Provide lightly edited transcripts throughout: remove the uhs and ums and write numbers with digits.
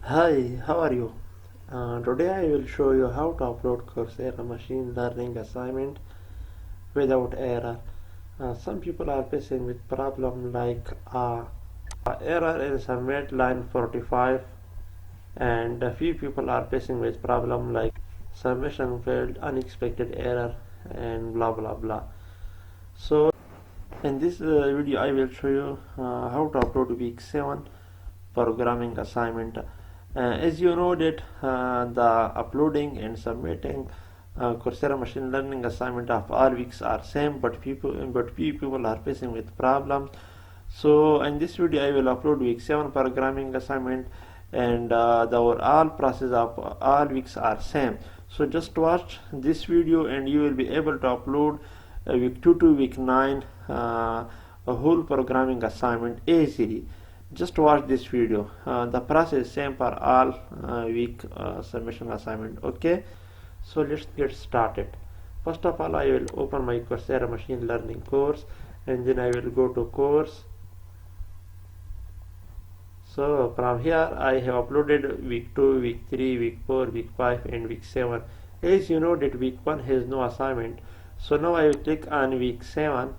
Hi, how are you? Today I will show you how to upload Coursera machine learning assignment without error. Some people are facing with problem like error in submit line 45, and a few people are facing with problem like submission failed, unexpected error, and blah blah blah. So in this video I will show you how to upload week 7 programming assignment. As you know that the uploading and submitting Coursera machine learning assignment of all weeks are same, but few people are facing with problems. So in this video I will upload week 7 programming assignment, and the overall process of all weeks are same. So just watch this video and you will be able to upload week 2 to week 9 a whole programming assignment easily. Just watch this video. The process is same for all week submission assignment. Okay, so let's get started. First of all, I will open my Coursera machine learning course, and then I will go to course. So from here I have uploaded week 2, week 3, week 4, week 5 and week 7. As you know that week 1 has no assignment, so now I will click on week 7.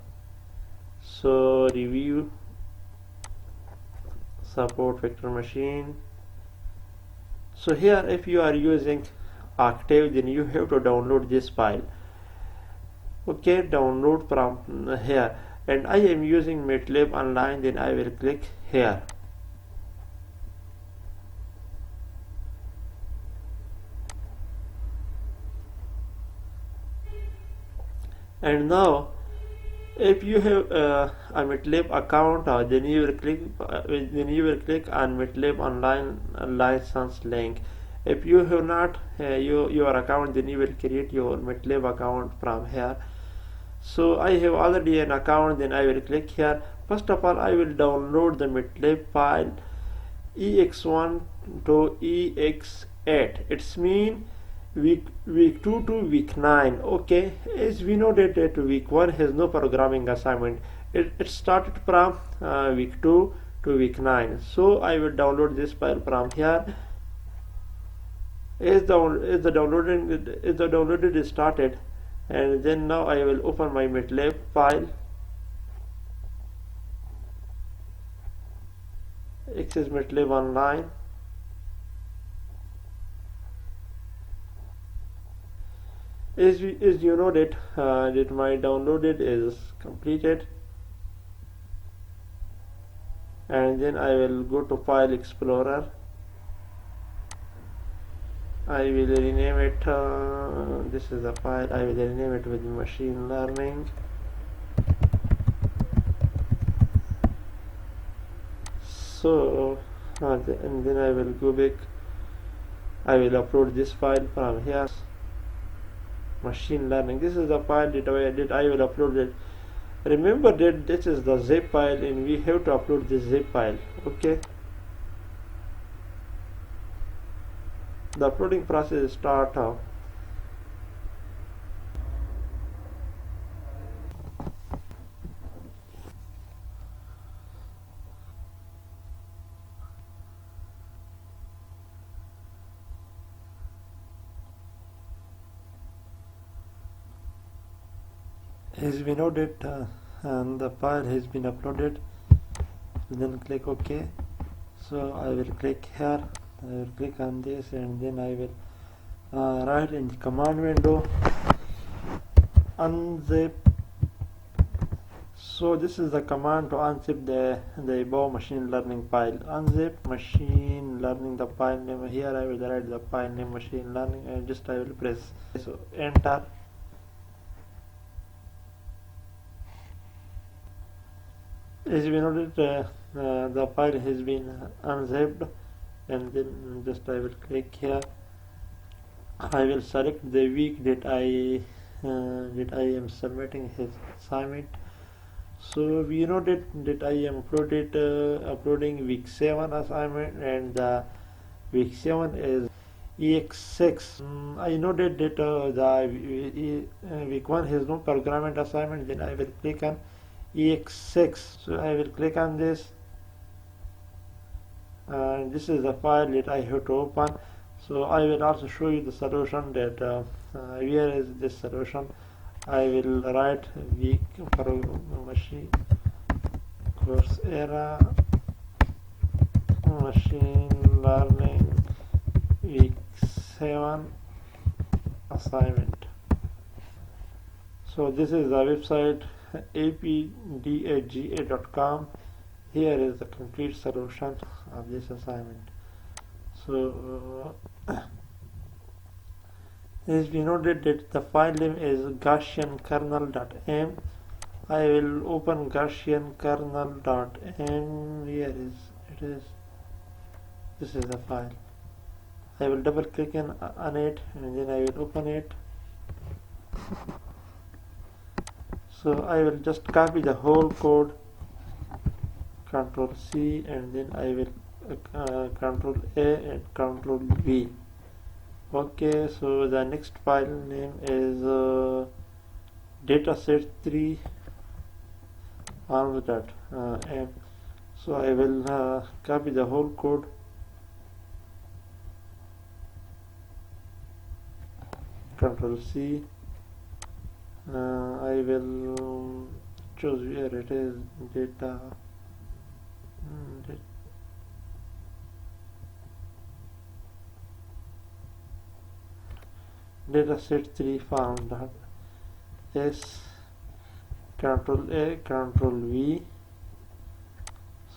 So review, support vector machine. So here if you are using Octave, then you have to download this file. Okay, download from here, and I am using MATLAB online, then I will click here. And now if you have a MATLAB account, then you will click on MATLAB online license link. If you have not your account, then you will create your MATLAB account from here. So I have already an account, then I will click here. First of all, I will download the MATLAB file ex1 to ex8. It's mean week 2 to week 9. Okay, as we know that week 1 has no programming assignment. It started from week 2 to week 9. So I will download this file from here. As the downloaded is started, and then now I will open my MATLAB file. Access MATLAB online. As you know that my downloaded is completed, and then I will go to File Explorer. I will rename it. This is the file. I will rename it with machine learning. So and then I will go back. I will upload this file from here. Machine learning. This is the file that I will upload it. Remember that this is the zip file, and we have to upload this zip file. Okay. The uploading process start now. As we know that and the file has been uploaded, then click OK. So I will click here. I will click on this, and then I will write in the command window unzip. So this is the command to unzip the above machine learning file. Unzip machine learning, the file name. Here I will write the file name machine learning, and just I will press so enter. As we know that the file has been unzipped, and then just I will click here. I will select the week that I am submitting his assignment. So we know that I am uploading week 7 assignment, and week 7 is ex6. I know that the week 1 has no programming assignment, then I will click on ex6. So I will click on this, and this is the file that I have to open. So I will also show you the solution that where is this solution. I will write week for machine Coursera machine learning week 7 assignment. So this is the website apdga.com. Here is the complete solution of this assignment. So as we noted that the file name is Gaussian kernel.m. I will open Gaussian kernel.m. Here is it is. This is the file. I will double click on it and then I will open it. So I will just copy the whole code, Control C, and then I will Control A and Control V. Okay, so the next file name is dataset3 arms.m. So I will copy the whole code, Control C. I will choose where it is, dataset3 found.s, Control A, Control V.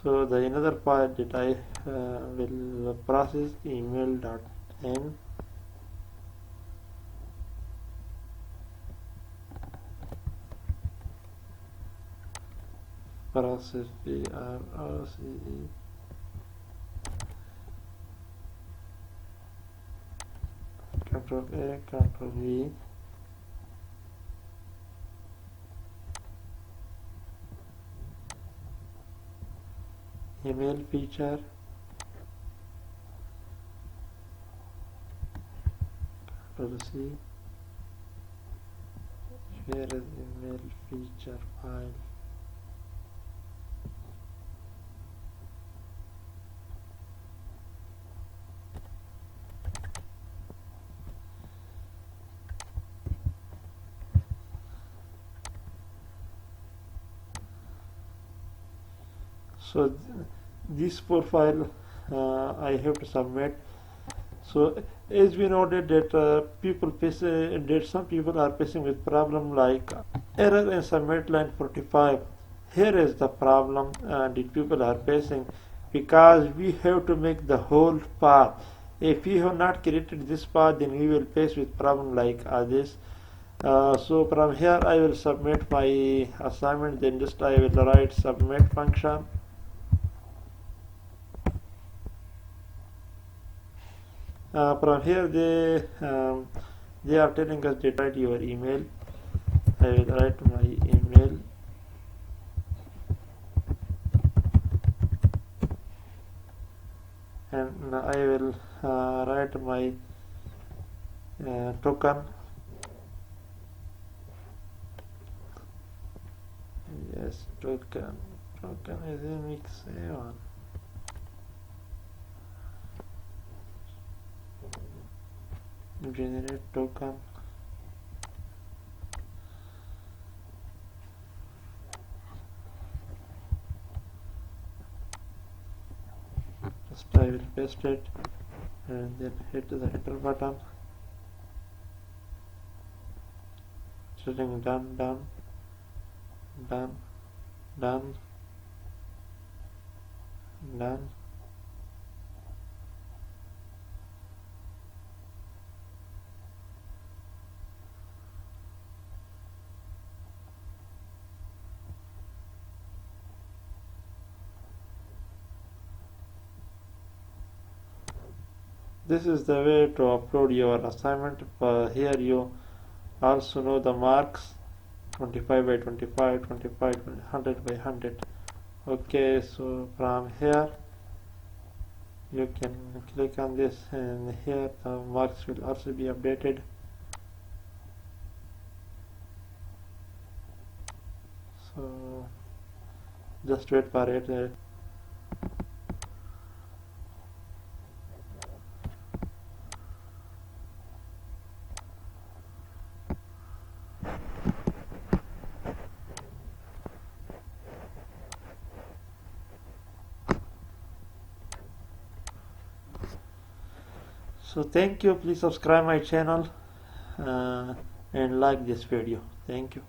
So the another file that I will process, email.n. process PROCE. Control A, Control V. Email feature. Control C. Where is email feature file? So this 4 file I have to submit. So as we noted that that some people are facing with problem like error in submit line 45. Here is the problem that people are facing, because we have to make the whole path. If we have not created this path, then we will face with problem like this. So from here I will submit my assignment, then just I will write submit function. From here they are telling us to write your email. I will write my email. And I will write my token. Yes, token is in mix A1. Generate token. Just I will paste it and then hit the enter button. Setting done. This is the way to upload your assignment. Here you also know the marks, 25 by 25, 25, 100 by 100. Okay, so from here you can click on this, and here the marks will also be updated. So just wait for it. So thank you. Please subscribe my channel and like this video. Thank you.